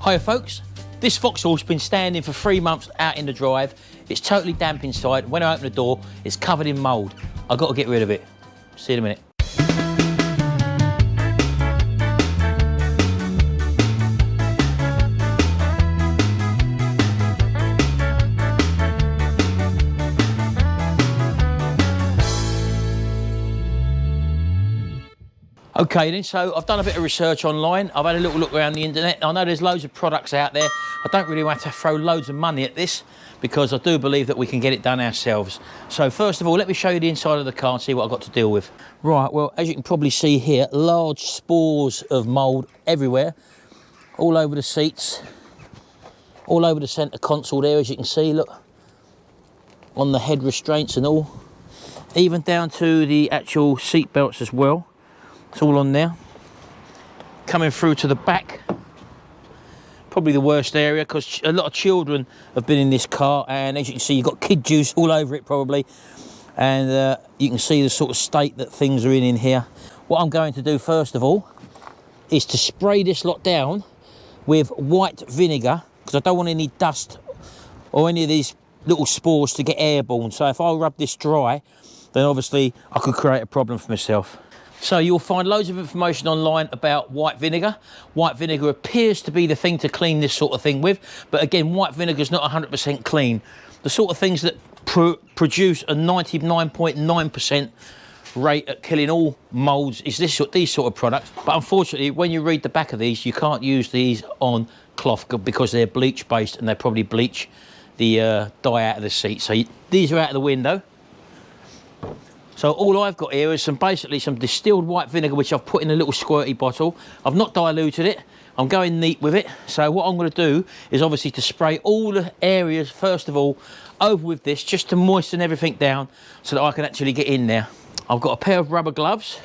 Hiya folks, this Vauxhall's been standing for 3 months out in the drive. It's totally damp inside. When I open the door, it's covered in mould. I've got to get rid of it. See you in a minute. Okay then, so I've done a bit of research online. I've had a little look around the internet. I know there's loads of products out there. I don't really want to throw loads of money at this because I do believe that we can get it done ourselves. So first of all, let me show you the inside of the car and see what I've got to deal with. Right, well, as you can probably see here, large spores of mould everywhere, all over the seats, all over the centre console there, as you can see, look, on the head restraints and all, even down to the actual seat belts as well. It's all on there. Coming through to the back, probably the worst area because a lot of children have been in this car, and as you can see, you've got kid juice all over it probably, and you can see the sort of state that things are in here. What I'm going to do first of all is to spray this lot down with white vinegar because I don't want any dust or any of these little spores to get airborne. So if I rub this dry, then obviously I could create a problem for myself. So you'll find loads of information online about white vinegar. White vinegar appears to be the thing to clean this sort of thing with, but again, white vinegar is not 100% clean. The sort of things that produce a 99.9% rate at killing all moulds is these sort of products. But unfortunately, when you read the back of these, you can't use these on cloth because they're bleach based and they probably bleach the dye out of the seat. So these are out of the window. So all I've got here is basically some distilled white vinegar, which I've put in a little squirty bottle. I've not diluted it. I'm going neat with it. So what I'm going to do is obviously to spray all the areas, first of all, over with this, just to moisten everything down so that I can actually get in there. I've got a pair of rubber gloves.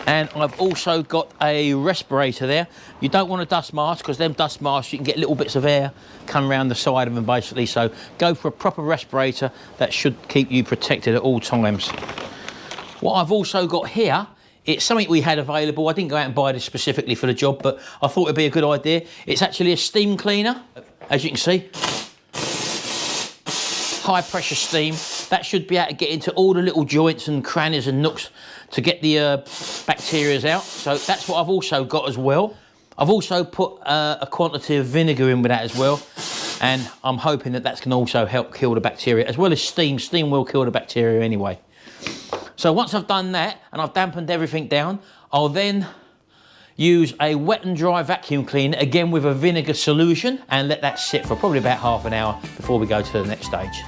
And I've also got a respirator there. You don't want a dust mask because them dust masks, you can get little bits of air come around the side of them basically. So go for a proper respirator. That should keep you protected at all times. What I've also got here, it's something we had available. I didn't go out and buy this specifically for the job, but I thought it'd be a good idea. It's actually a steam cleaner, as you can see. High pressure steam. That should be able to get into all the little joints and crannies and nooks to get the bacteria out. So that's what I've also got as well. I've also put a quantity of vinegar in with that as well, and I'm hoping that that's going to also help kill the bacteria, as well as steam. Steam will kill the bacteria anyway. So once I've done that and I've dampened everything down, I'll then use a wet and dry vacuum cleaner, again with a vinegar solution, and let that sit for probably about half an hour before we go to the next stage.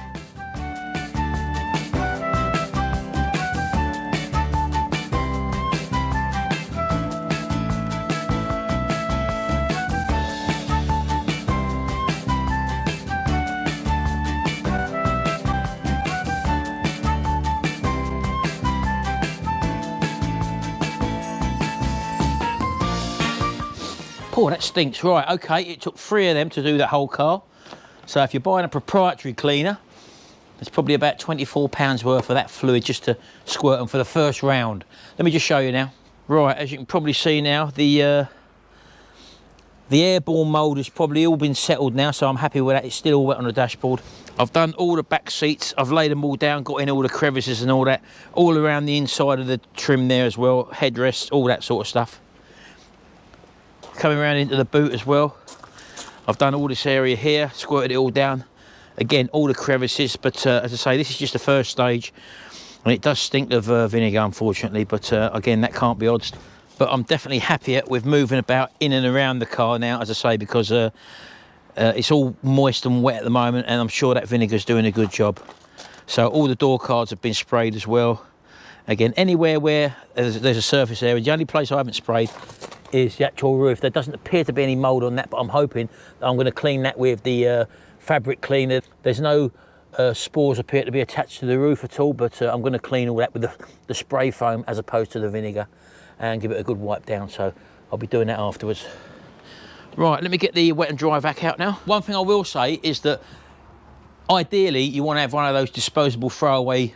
Oh, that stinks. Right, okay, it took 3 of them to do that whole car. So if you're buying a proprietary cleaner, there's probably about £24 worth of that fluid just to squirt them for the first round. Let me just show you now. Right, as you can probably see now, the airborne mould has probably all been settled now, so I'm happy with that. It's still all wet on the dashboard. I've done all the back seats, I've laid them all down, got in all the crevices and all that, all around the inside of the trim there as well, headrests, all that sort of stuff. Coming around into the boot as well. I've done all this area here, squirted it all down. Again, all the crevices, but as I say, this is just the first stage. And it does stink of vinegar, unfortunately, but again, that can't be odds. But I'm definitely happier with moving about in and around the car now, as I say, because it's all moist and wet at the moment, and I'm sure that vinegar's doing a good job. So all the door cards have been sprayed as well. Again, anywhere where there's a surface area, the only place I haven't sprayed is the actual roof. There doesn't appear to be any mould on that, but I'm hoping that I'm going to clean that with the fabric cleaner. There's no spores appear to be attached to the roof at all, but I'm going to clean all that with the spray foam as opposed to the vinegar and give it a good wipe down. So I'll be doing that afterwards. Right, let me get the wet and dry vac out now. One thing I will say is that ideally you want to have one of those disposable throwaway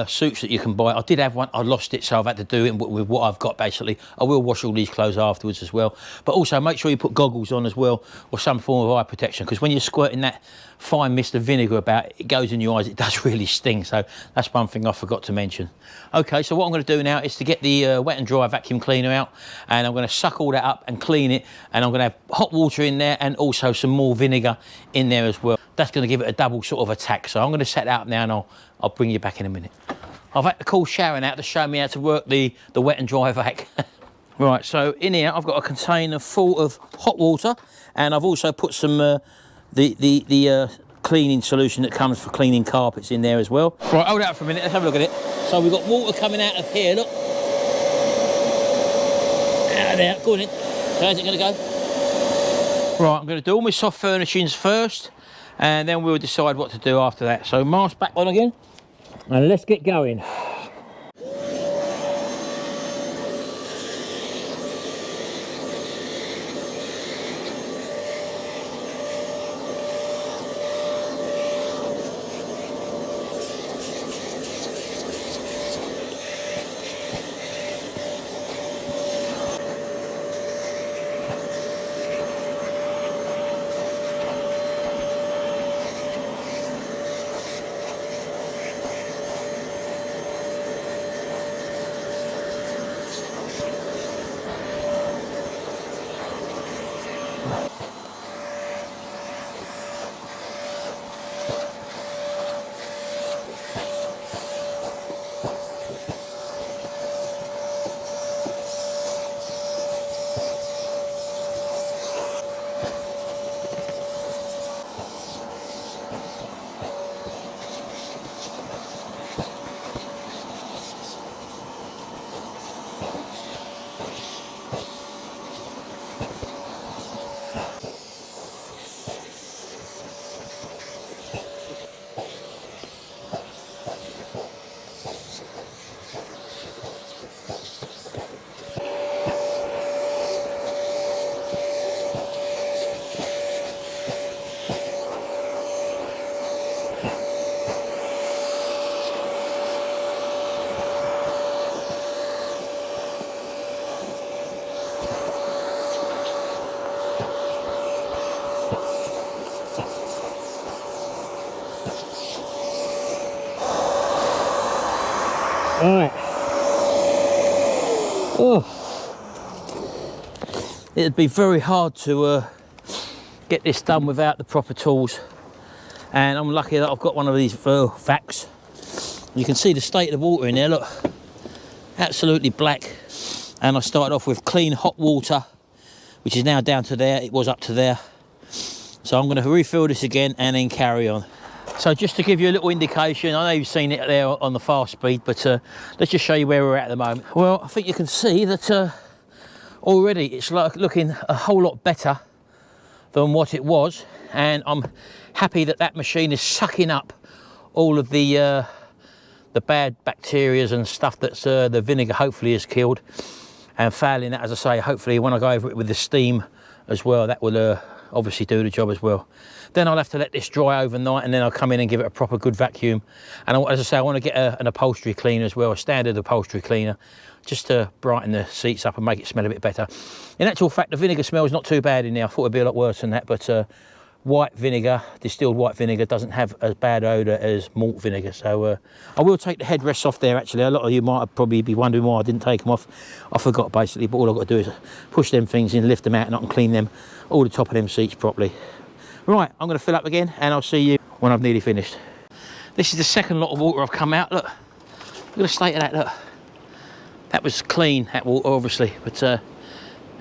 suits that you can buy. I did have one, I lost it, so I've had to do it with what I've got basically. I will wash all these clothes afterwards as well. But also make sure you put goggles on as well, or some form of eye protection, because when you're squirting that fine mist of vinegar about, it goes in your eyes, it does really sting. So that's one thing I forgot to mention. Okay, so what I'm going to do now is to get the wet and dry vacuum cleaner out, and I'm going to suck all that up and clean it, and I'm going to have hot water in there and also some more vinegar in there as well. That's going to give it a double sort of attack. So I'm going to set that up now, and I'll bring you back in a minute. I've had to call Sharon out to show me how to work the wet and dry vac. Right, so in here I've got a container full of hot water, and I've also put some the cleaning solution that comes for cleaning carpets in there as well. Right, hold out for a minute, let's have a look at it. So we've got water coming out of here, look. Out of there, go on in. So how's it going to go? Right, I'm going to do all my soft furnishings first, and then we'll decide what to do after that. So mask back on again, and let's get going. Right. Oh, it'd be very hard to get this done without the proper tools, and I'm lucky that I've got one of these vacs. You can see the state of the water in there, look, absolutely black. And I started off with clean hot water, which is now down to there. It was up to there, so I'm going to refill this again and then carry on. So just to give you a little indication, I know you've seen it there on the fast speed, but let's just show you where we're at the moment. Well, I think you can see that already it's like looking a whole lot better than what it was, and I'm happy that that machine is sucking up all of the bad bacteria and stuff that's the vinegar hopefully has killed, and failing that, as I say, hopefully when I go over it with the steam as well, that will obviously do the job as well. Then I'll have to let this dry overnight, and then I'll come in and give it a proper good vacuum. And as I say, I want to get an upholstery cleaner as well, a standard upholstery cleaner, just to brighten the seats up and make it smell a bit better. In actual fact, the vinegar smell is not too bad in there. I thought it'd be a lot worse than that, but white vinegar, distilled white vinegar, doesn't have as bad odour as malt vinegar. So I will take the headrests off there actually. A lot of you might probably be wondering why I didn't take them off. I forgot basically, but all I've got to do is push them things in, lift them out, and I can clean them, all the top of them seats properly. Right, I'm going to fill up again, and I'll see you when I've nearly finished. This is the second lot of water I've come out. Look at the state of that, look. That was clean, that water, obviously, but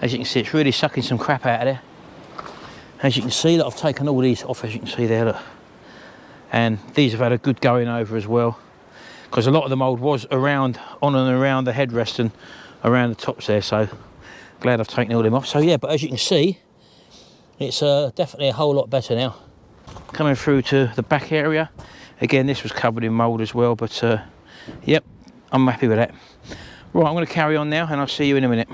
as you can see, it's really sucking some crap out of there. As you can see, look, I've taken all these off, as you can see there, look. And these have had a good going over as well, because a lot of the mould was around, on and around the headrest and around the tops there, so glad I've taken all them off. So yeah, but as you can see, it's definitely a whole lot better now. Coming through to the back area, again, this was covered in mould as well, but yep, I'm happy with that. Right, I'm going to carry on now, and I'll see you in a minute.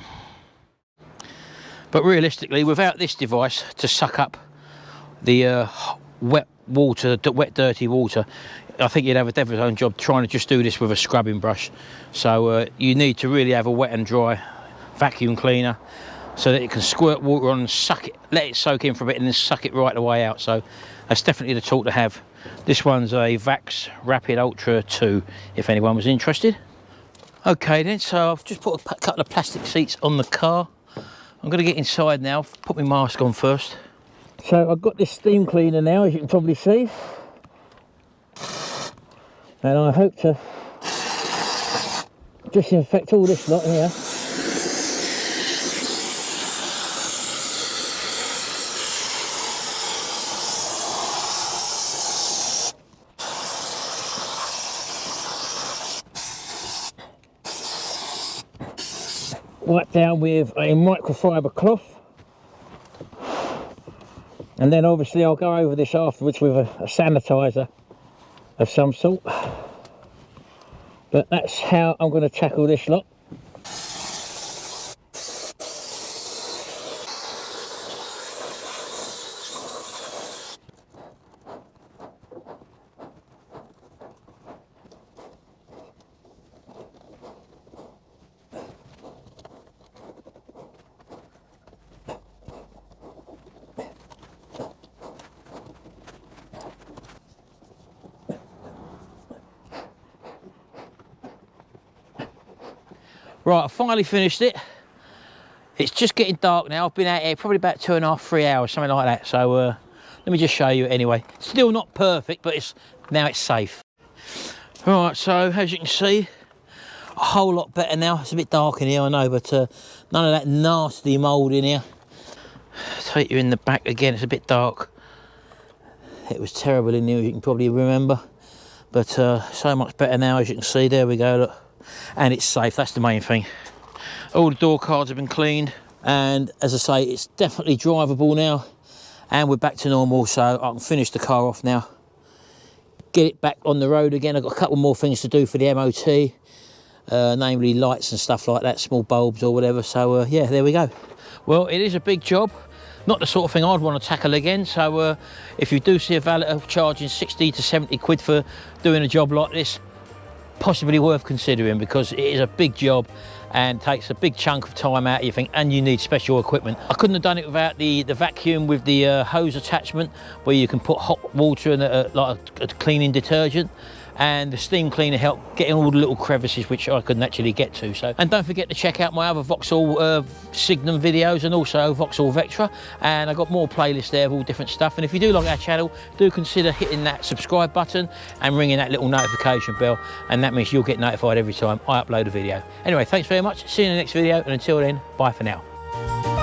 But realistically, without this device to suck up the wet water, wet dirty water, I think you'd have a devil's own job trying to just do this with a scrubbing brush. So you need to really have a wet and dry vacuum cleaner so that it can squirt water on and suck it, let it soak in for a bit and then suck it right the way out. So that's definitely the tool to have. This one's a Vax Rapid Ultra 2, if anyone was interested. Okay then, so I've just put a couple of plastic seats on the car. I'm going to get inside now, put my mask on first. So I've got this steam cleaner now, as you can probably see. And I hope to disinfect all this lot here. Wipe down with a microfiber cloth. And then obviously I'll go over this afterwards with a sanitizer of some sort. But that's how I'm going to tackle this lot. Right, I finally finished it. It's just getting dark now. I've been out here probably about 2.5, 3 hours, something like that. So let me just show you anyway. Still not perfect, but now it's safe. Right, so as you can see, a whole lot better now. It's a bit dark in here, I know, but none of that nasty mould in here. Take you in the back again, it's a bit dark. It was terrible in here, as you can probably remember. But so much better now, as you can see. There we go, look. And it's safe, that's the main thing. All the door cards have been cleaned, and as I say, it's definitely drivable now, and we're back to normal, so I can finish the car off now, get it back on the road again. I've got a couple more things to do for the MOT, namely lights and stuff like that, small bulbs or whatever. So yeah, there we go. Well, it is a big job, not the sort of thing I'd want to tackle again. So if you do see a valet charging 60 to 70 quid for doing a job like this, possibly worth considering, because it is a big job and takes a big chunk of time out of your thing, and you need special equipment. I couldn't have done it without the vacuum with the hose attachment, where you can put hot water in like a cleaning detergent, and the steam cleaner helped getting all the little crevices which I couldn't actually get to. So, and don't forget to check out my other Vauxhall Signum videos, and also Vauxhall Vectra, and I've got more playlists there of all different stuff. And if you do like our channel, do consider hitting that subscribe button and ringing that little notification bell, and that means you'll get notified every time I upload a video. Anyway, thanks very much, see you in the next video, and until then, bye for now.